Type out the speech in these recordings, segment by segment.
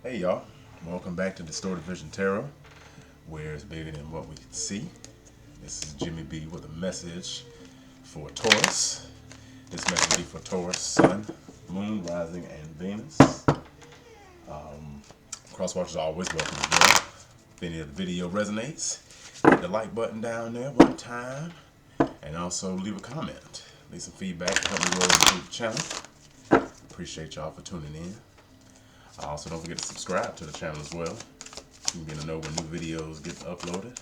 Hey y'all, welcome back to Distorted Vision Tarot, where it's bigger than what we can see. This is Jimmy B with a message for Taurus. This message will be for Taurus, Sun, Moon, Rising, and Venus. Crosswatchers are always welcome as well. If any of the video resonates, hit the like button down there one time, and also leave a comment. Leave some feedback to help me roll into the channel. Appreciate y'all for tuning in. Also, don't forget to subscribe to the channel as well. You can get to know when new videos get uploaded.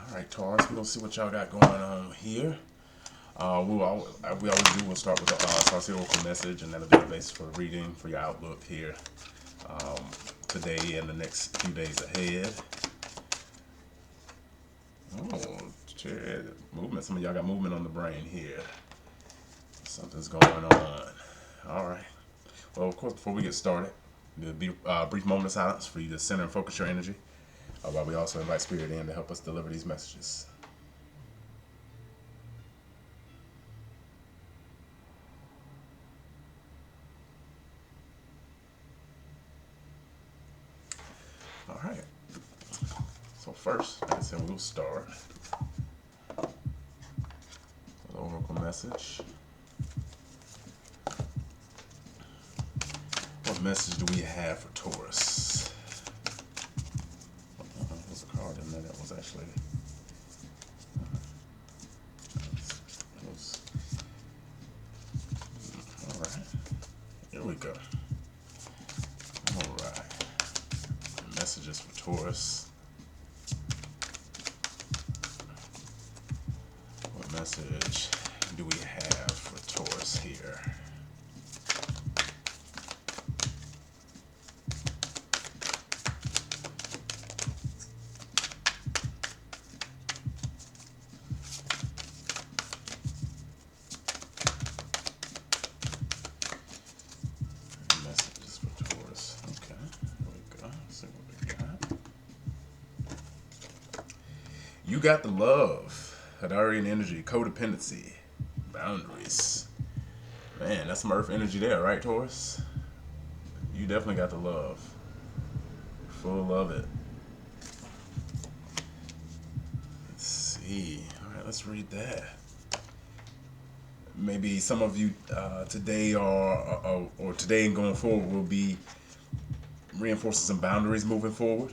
Alright, Taurus, we're going to see what y'all got going on here. We always do, we'll start with the Starseed Oracle message, and that'll be the basis for the reading, for your outlook here today and the next few days ahead. Oh, shit. Movement. Some of y'all got movement on the brain here. Something's going on. All right. Well, of course, before we get started, there'll be a brief moment of silence for you to center and focus your energy, while we also invite Spirit in to help us deliver these messages. All right. So first, like I said, we'll start with the Oracle message. What message do we have for Taurus? There's a card in there that was actually close. All right, here we go. All right, messages for Taurus. What message do we have for Taurus here? You got the love, Hadarian energy, codependency, boundaries. Man, that's some earth energy there, right, Taurus? You definitely got the love. Full of it. Let's see. All right, let's read that. Maybe some of you today or today and going forward will be reinforcing some boundaries moving forward.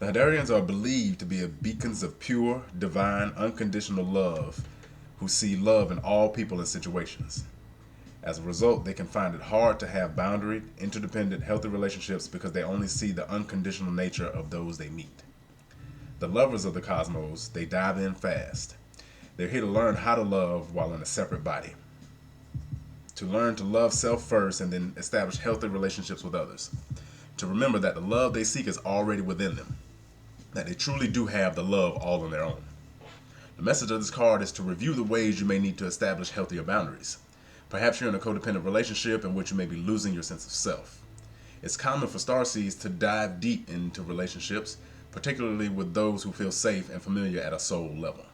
The Hadarians are believed to be beacons of pure, divine, unconditional love who see love in all people and situations. As a result, they can find it hard to have boundaried, interdependent, healthy relationships because they only see the unconditional nature of those they meet. The lovers of the cosmos, they dive in fast. They're here to learn how to love while in a separate body. To learn to love self first and then establish healthy relationships with others. To remember that the love they seek is already within them. That they truly do have the love all on their own. The message of this card is to review the ways you may need to establish healthier boundaries. Perhaps you're in a codependent relationship in which you may be losing your sense of self. It's common for starseeds to dive deep into relationships, particularly with those who feel safe and familiar at a soul level.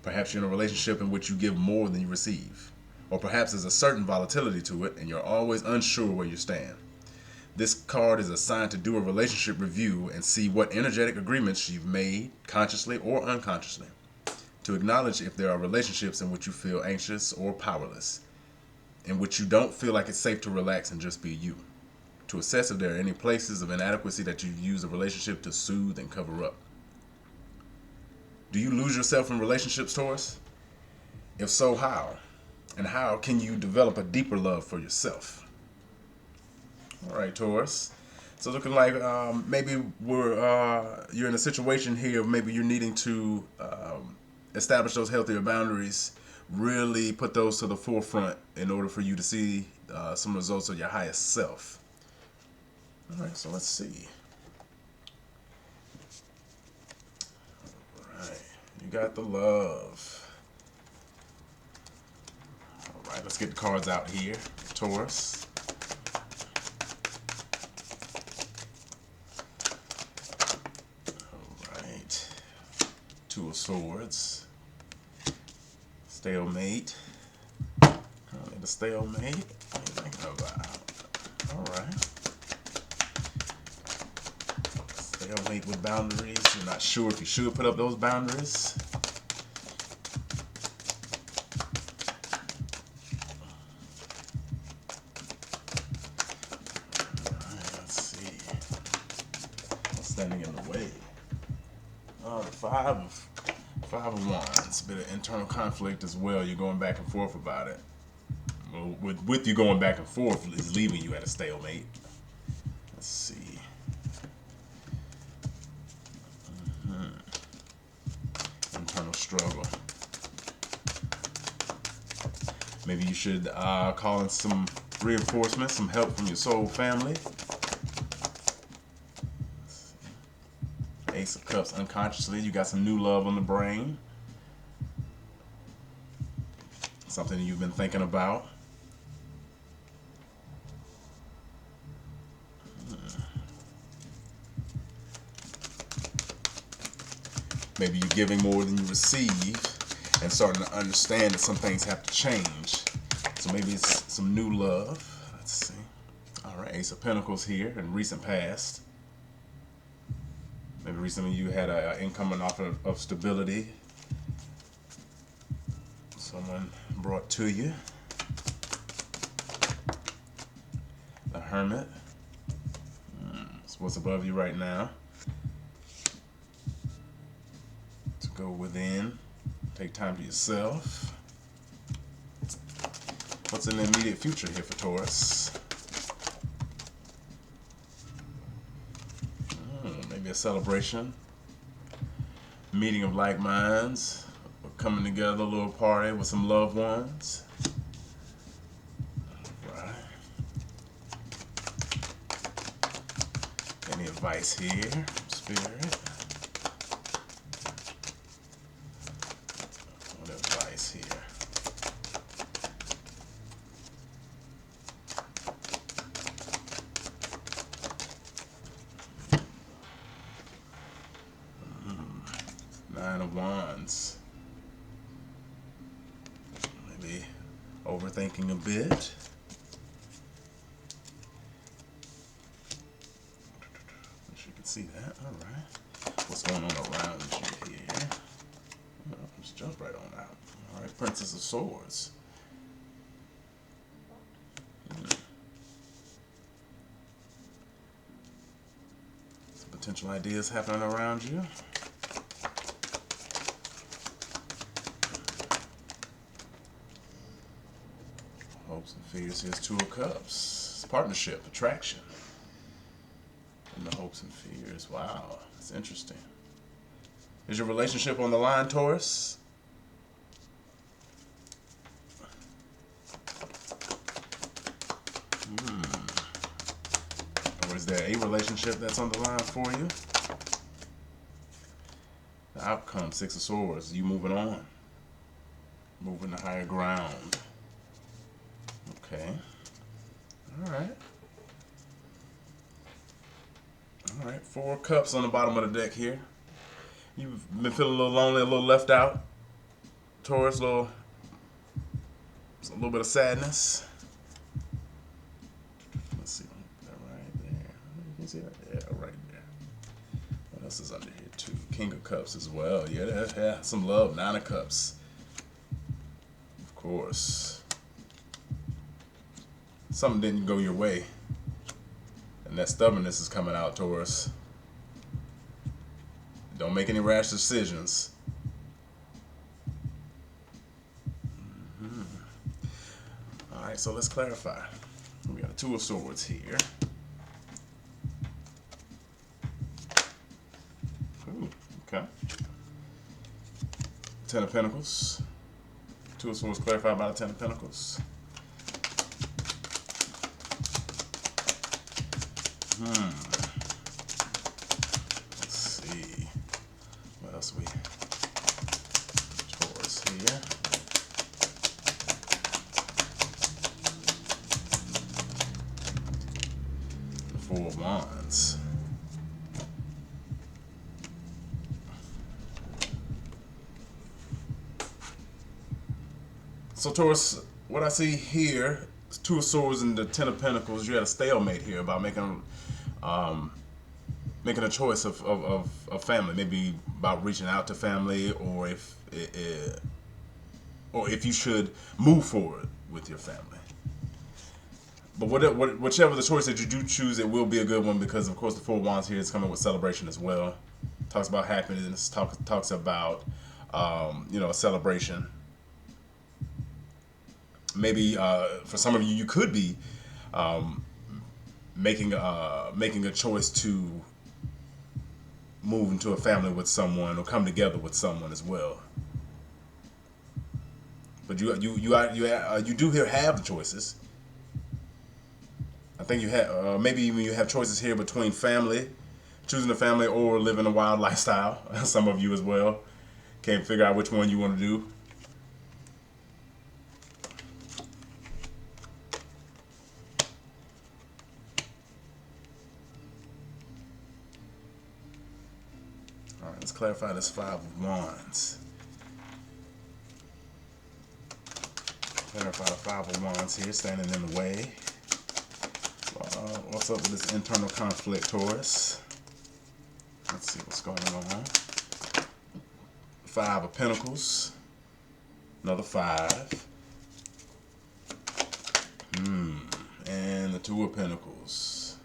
Perhaps you're in a relationship in which you give more than you receive. Or perhaps there's a certain volatility to it and you're always unsure where you stand. This card is assigned to do a relationship review and see what energetic agreements you've made, consciously or unconsciously. To acknowledge if there are relationships in which you feel anxious or powerless, in which you don't feel like it's safe to relax and just be you. To assess if there are any places of inadequacy that you've used a relationship to soothe and cover up. Do you lose yourself in relationships, Taurus? If so, how? And how can you develop a deeper love for yourself? All right, Taurus. So looking like maybe you're in a situation here. Maybe you're needing to establish those healthier boundaries. Really put those to the forefront in order for you to see some results of your highest self. All right, so let's see. All right, you got the love. All right, let's get the cards out here, Taurus. Two of Swords, Stalemate. Currently the stalemate. What are you thinking about? Alright. Stalemate with boundaries. You're not sure if you should put up those boundaries. Alright, let's see. What's standing in the way? The Five of Wands. A bit of internal conflict as well. You're going back and forth about it. Well, with you going back and forth is leaving you at a stalemate. Let's see. Internal struggle. Maybe you should call in some reinforcements, some help from your soul family. Ace of Cups unconsciously. You got some new love on the brain. Something you've been thinking about. Maybe you're giving more than you receive and starting to understand that some things have to change. So maybe it's some new love. Let's see. Alright, Ace of Pentacles here in recent past. Maybe recently you had an income and offer of stability. Someone brought to you. The Hermit. That's what's above you right now. To go within. Take time to yourself. What's in the immediate future here for Taurus? Maybe a celebration. Meeting of like minds. Coming together, a little party with some loved ones. Alright. Any advice here, Spirit? What advice here? Nine of Wands. Maybe overthinking a bit. Wish you could see that. Alright. What's going on around you here? Oh, just jump right on out. Alright, Princess of Swords. Some potential ideas happening around you. Hopes and fears. Here's Two of Cups. It's partnership, attraction. And the hopes and fears. Wow, that's interesting. Is your relationship on the line, Taurus? Or is there a relationship that's on the line for you? The outcome, Six of Swords. You moving on. Moving to higher ground. Okay. Alright. Alright. Four of Cups on the bottom of the deck here. You've been feeling a little lonely, a little left out. Taurus, a little bit of sadness. Let's see. Right there. You can see that? Yeah, right there. What else is under here too? King of Cups as well. Yeah, some love. Nine of Cups. Of course. Something didn't go your way. And that stubbornness is coming out, Taurus. Don't make any rash decisions. Alright, so let's clarify. We got a Two of Swords here. Ooh, okay. Ten of Pentacles. Two of Swords clarified by the Ten of Pentacles. Let's see. What else we Taurus here. The Four of Wands. So Taurus, what I see here is Two of Swords and the Ten of Pentacles. You had a stalemate here about um, making a choice of family, maybe about reaching out to family, or if you should move forward with your family. But whichever the choice that you do choose, it will be a good one, because of course the Four of Wands here is coming with celebration as well. Talks about happiness. Talks about a celebration. Maybe for some of you, you could be making a choice to move into a family with someone or come together with someone as well. But you do here have the choices. I think you have maybe even you have choices here between family, choosing a family, or living a wild lifestyle. Some of you as well can't figure out which one you want to do. All right, let's clarify this Five of Wands. Clarify the Five of Wands here, standing in the way. What's up with this internal conflict, Taurus? Let's see what's going on. Five of Pentacles. Another five. And the Two of Pentacles.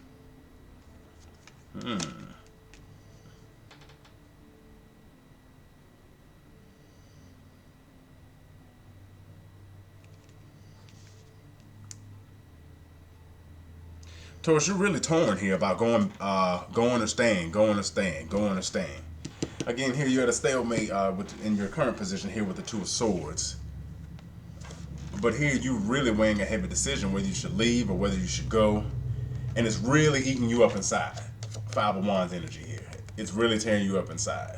Taurus, you're really torn here about going or staying. Again, here you're at a stalemate in your current position here with the Two of Swords. But here you're really weighing a heavy decision whether you should leave or whether you should go. And it's really eating you up inside. Five of Wands energy here. It's really tearing you up inside.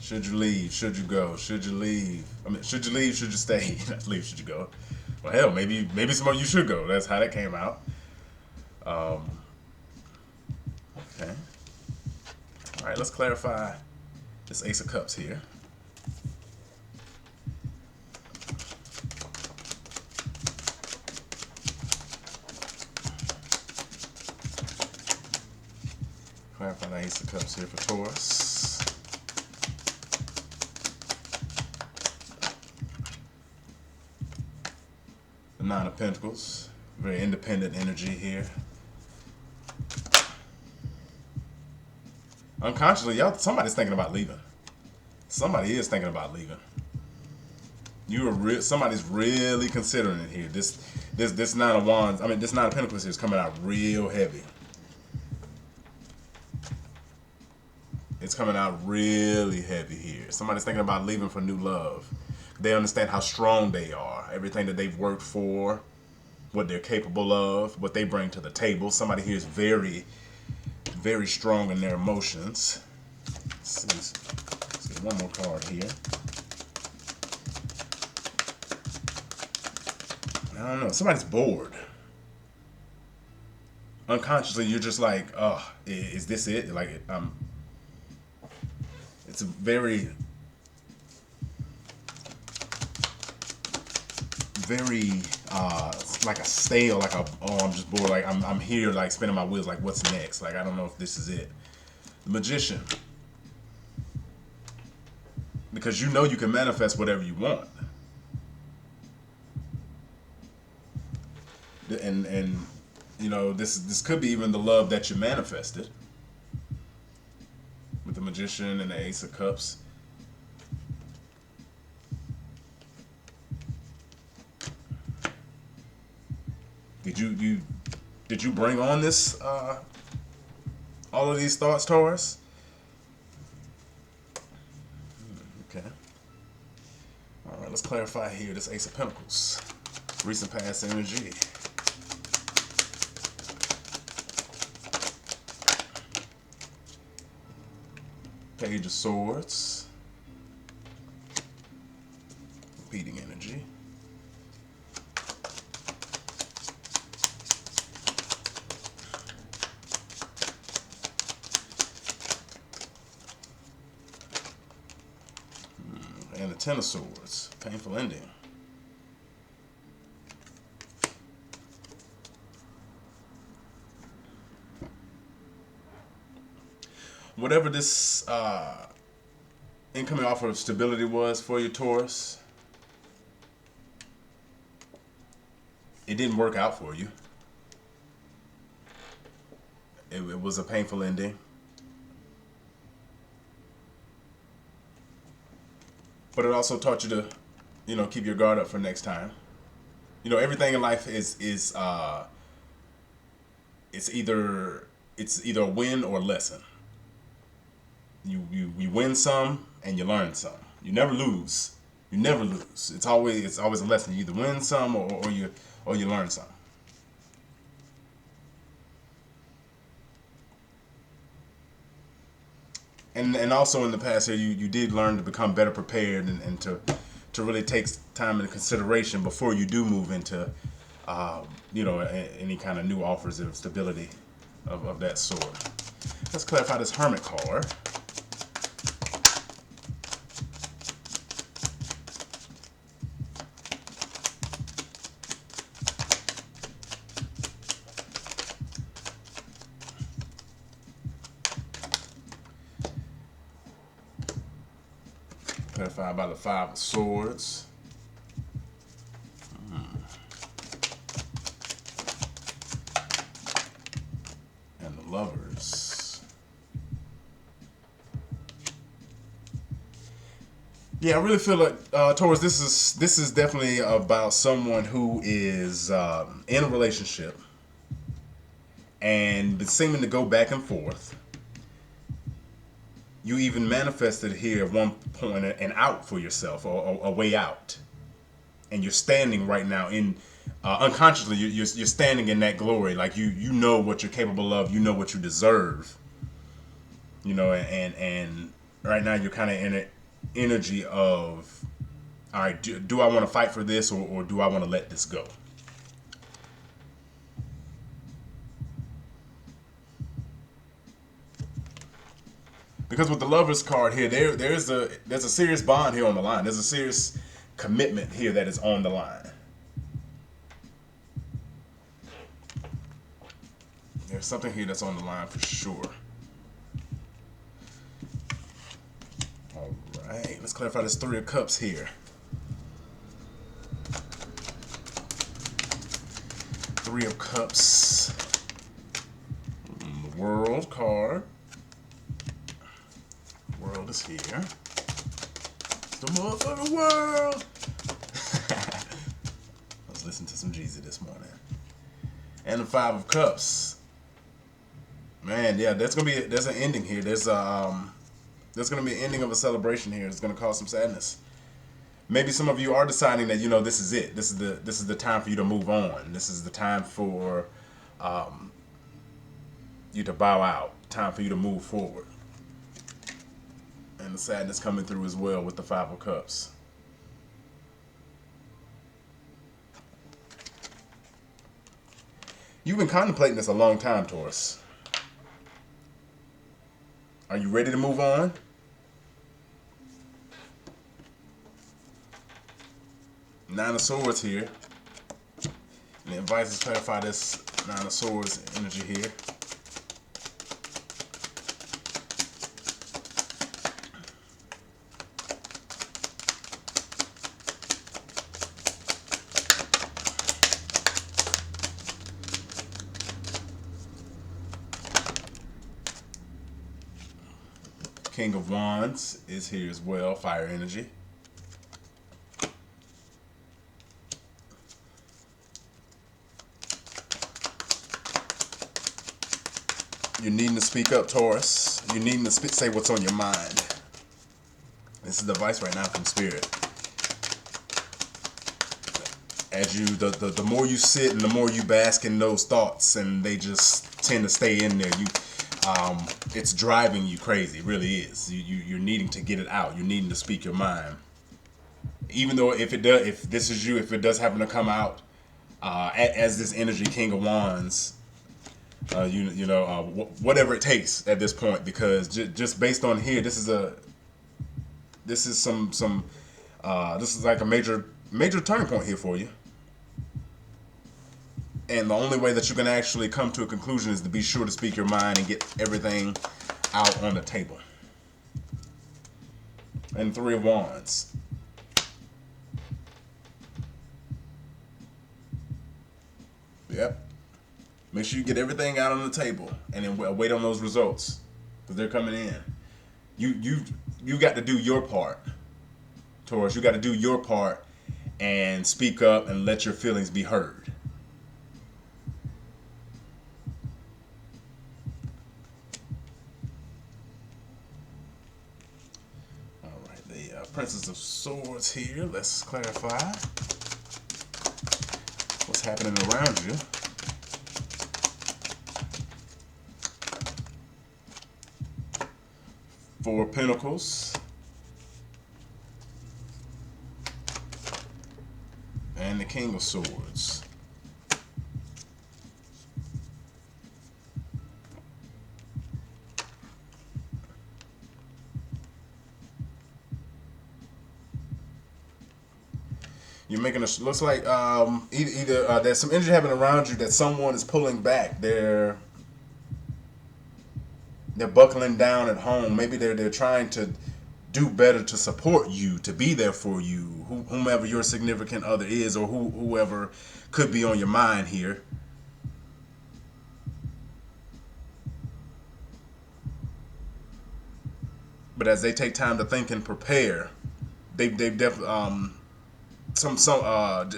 Should you leave? Should you go? Should you leave? I mean, should you leave? Should you stay? Not leave. Should you go? Well, hell, maybe some of you should go. That's how that came out. Okay. All right. Let's clarify this Ace of Cups here. Clarify the Ace of Cups here for Taurus. The Nine of Pentacles, very independent energy here. Unconsciously, somebody's thinking about leaving. Somebody is thinking about leaving. Somebody's really considering it here. This Nine of Wands, this Nine of Pentacles here is coming out real heavy. It's coming out really heavy here. Somebody's thinking about leaving for new love. They understand how strong they are, everything that they've worked for, what they're capable of, what they bring to the table. Somebody here is very, very strong in their emotions. Let's get one more card here. I don't know. Somebody's bored. Unconsciously, you're just like, oh, is this it? Like, it's a very like a stale, like I'm just bored, like I'm here, like spinning my wheels, like what's next? Like I don't know if this is it. The Magician, because you know you can manifest whatever you want, and you know this could be even the love that you manifested with the Magician and the Ace of Cups. Did you bring on this all of these thoughts, Taurus? Okay. All right, let's clarify here this Ace of Pentacles, recent past energy. Page of Swords, repeating energy. Ten of Swords. Painful ending. Whatever this incoming offer of stability was for you, Taurus, it didn't work out for you. It was a painful ending. But it also taught you to, keep your guard up for next time. Everything in life is it's either a win or a lesson. You win some and you learn some. You never lose. You never lose. It's always a lesson. You either win some or you learn some. And also in the past here, you did learn to become better prepared and to really take time into consideration before you do move into any kind of new offers of stability of that sort. Let's clarify this Hermit card. Clarified by the Five of Swords. And the Lovers. Yeah, I really feel like Taurus, this is definitely about someone who is in a relationship and seeming to go back and forth. You even manifested here at one point an out for yourself, or a way out, and you're standing right now in unconsciously. You're standing in that glory, like you know what you're capable of, you know what you deserve, and right now you're kind of in an energy of, all right, do I want to fight for this, or do I want to let this go? Because with the Lovers card here, there's a serious bond here on the line. There's a serious commitment here that is on the line. There's something here that's on the line for sure. All right, let's clarify this Three of Cups here. Three of Cups. The World card. World is here. It's the motherfucking world. I was listening to some Jeezy this morning. And the Five of Cups. Man, yeah, there's an ending here. There's gonna be an ending of a celebration here. It's gonna cause some sadness. Maybe some of you are deciding that this is it. This is the time for you to move on. This is the time for you to bow out. Time for you to move forward. And the sadness coming through as well with the Five of Cups. You've been contemplating this a long time, Taurus. Are you ready to move on? Nine of Swords here. And the advice is clarify this Nine of Swords energy here. King of Wands is here as well, fire energy. You're needing to speak up, Taurus. You're needing to say what's on your mind. This is the advice right now from Spirit. As the more you sit and the more you bask in those thoughts, and they just tend to stay in there. It's driving you crazy. It really is. You're needing to get it out. You're needing to speak your mind. Even though if it does happen to come out as this energy, King of Wands, whatever it takes at this point, because just based on here, this is some This is like a major turning point here for you. And the only way that you can actually come to a conclusion is to be sure to speak your mind and get everything out on the table. And Three of Wands. Yep. Make sure you get everything out on the table and then wait on those results because they're coming in. You got to do your part, Taurus. You got to do your part and speak up and let your feelings be heard. All right, the Princess of Swords here. Let's clarify what's happening around you. Four of Pentacles. And the King of Swords. You're making a looks like either there's some energy happening around you that someone is pulling back. They're buckling down at home. Maybe they're trying to do better to support you, to be there for you, whomever your significant other is, or whoever could be on your mind here. But as they take time to think and prepare, they've definitely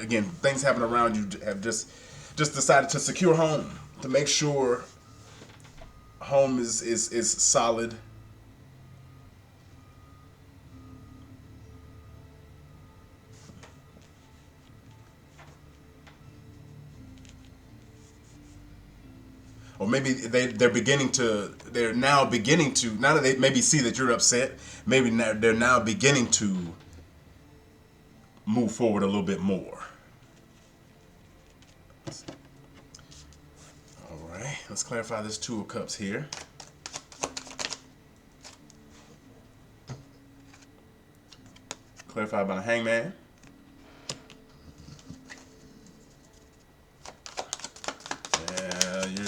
again, things happen around you have just decided to secure home, to make sure home is solid. Or maybe they're now beginning to, now that they maybe see that you're upset, maybe they're now beginning to move forward a little bit more. All right, let's clarify this Two of Cups here. Clarified by the Hangman. Yeah, you're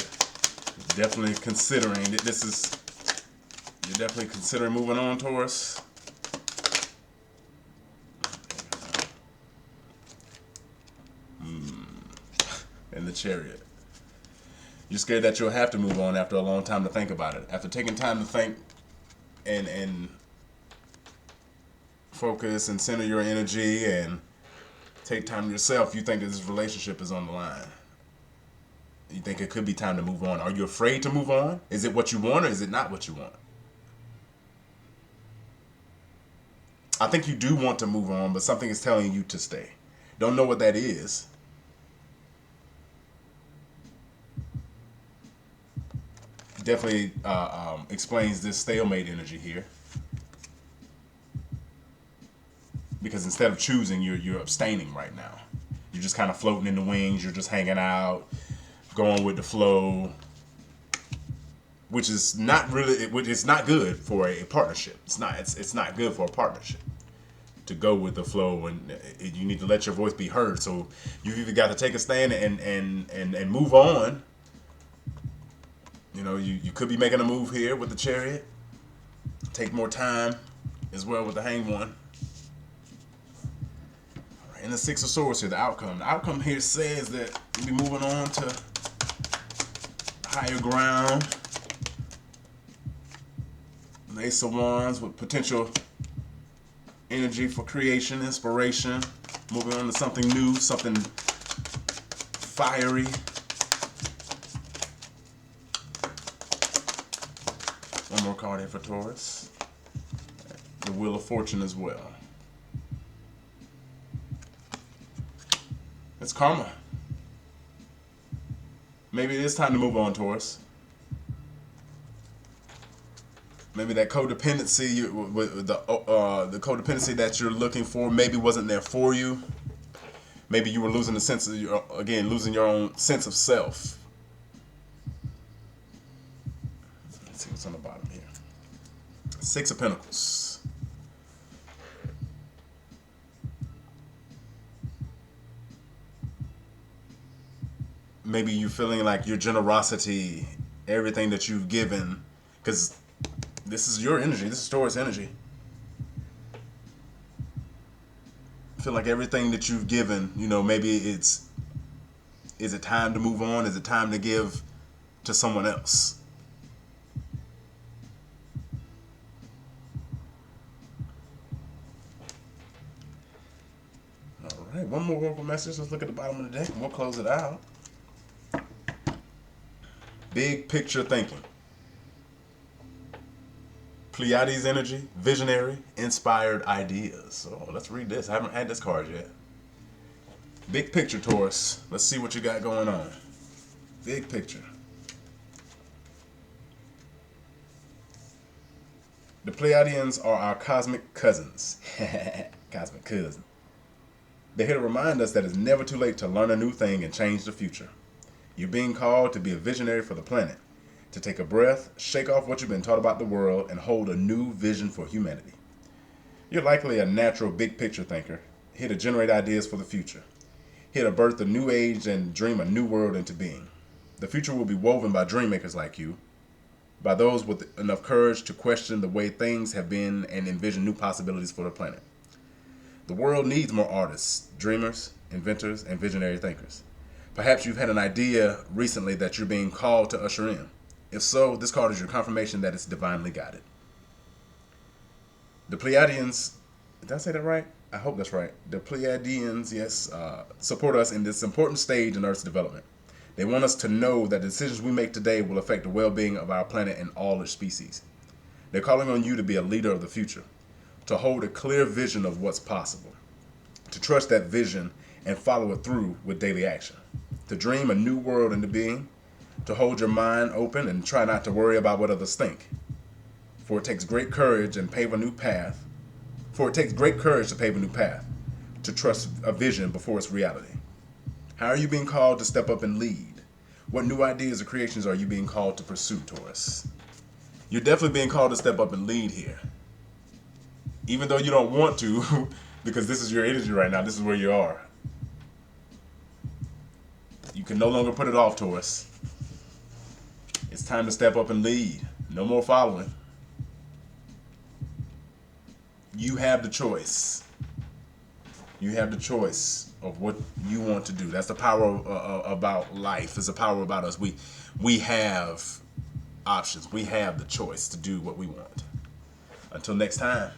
definitely considering that you're definitely considering moving on, Taurus. In the Chariot. You're scared that you'll have to move on after a long time to think about it. After taking time to think and focus and center your energy and take time to yourself, you think that this relationship is on the line. You think it could be time to move on. Are you afraid to move on? Is it what you want or is it not what you want? I think you do want to move on, but something is telling you to stay. Don't know what that is. Definitely explains this stalemate energy here. Because instead of choosing, you're abstaining right now. You're just kind of floating in the wings. You're just hanging out, going with the flow, which is not good for a partnership. It's not good for a partnership to go with the flow, and you need to let your voice be heard. So you've either got to take a stand and move on. You know, you could be making a move here with the Chariot. Take more time as well with the Hanged One. All right, and the Six of Swords here, the outcome. The outcome here says that you'll be moving on to higher ground. The Ace of Wands with potential energy for creation, inspiration. Moving on to something new, something fiery. One more card here for Taurus. The Wheel of Fortune as well. It's karma. Maybe it is time to move on, Taurus. Maybe that codependency, the codependency that you're looking for, maybe wasn't there for you. Maybe you were losing the sense of losing your own sense of self. Let's see what's on the bottom here. Six of Pentacles. maybe you feeling like your generosity, everything that you've given, because this is your energy. This is Taurus energy. Feel like everything that you've given, maybe is it time to move on? Is it time to give to someone else? All right, one more vocal message. Let's look at the bottom of the deck and we'll close it out. Big picture thinking. Pleiades energy, visionary, inspired ideas. So let's read this. I haven't had this card yet. Big picture, Taurus. Let's see what you got going on. Big picture. The Pleiadians are our cosmic cousins. Cosmic cousin. They're here to remind us that it's never too late to learn a new thing and change the future. You're being called to be a visionary for the planet, to take a breath, shake off what you've been taught about the world, and hold a new vision for humanity. You're likely a natural big picture thinker, here to generate ideas for the future, here to birth a new age and dream a new world into being. The future will be woven by dream makers like you, by those with enough courage to question the way things have been and envision new possibilities for the planet. The world needs more artists, dreamers, inventors, and visionary thinkers. Perhaps you've had an idea recently that you're being called to usher in. If so, this card is your confirmation that it's divinely guided. The Pleiadians, did I say that right? I hope that's right. The Pleiadians, yes, support us in this important stage in Earth's development. They want us to know that the decisions we make today will affect the well-being of our planet and all its species. They're calling on you to be a leader of the future, to hold a clear vision of what's possible, to trust that vision and follow it through with daily action, to dream a new world into being, to hold your mind open and try not to worry about what others think. For it takes great courage and pave a new path. For it takes great courage to pave a new path, to trust a vision before it's reality. How are you being called to step up and lead? What new ideas or creations are you being called to pursue, Taurus? You're definitely being called to step up and lead here. Even though you don't want to, because this is your energy right now, this is where you are. You can no longer put it off, Taurus. It's time to step up and lead. No more following. You have the choice. You have the choice of what you want to do. That's the power about life. It's the power about us. We have options. We have the choice to do what we want. Until next time.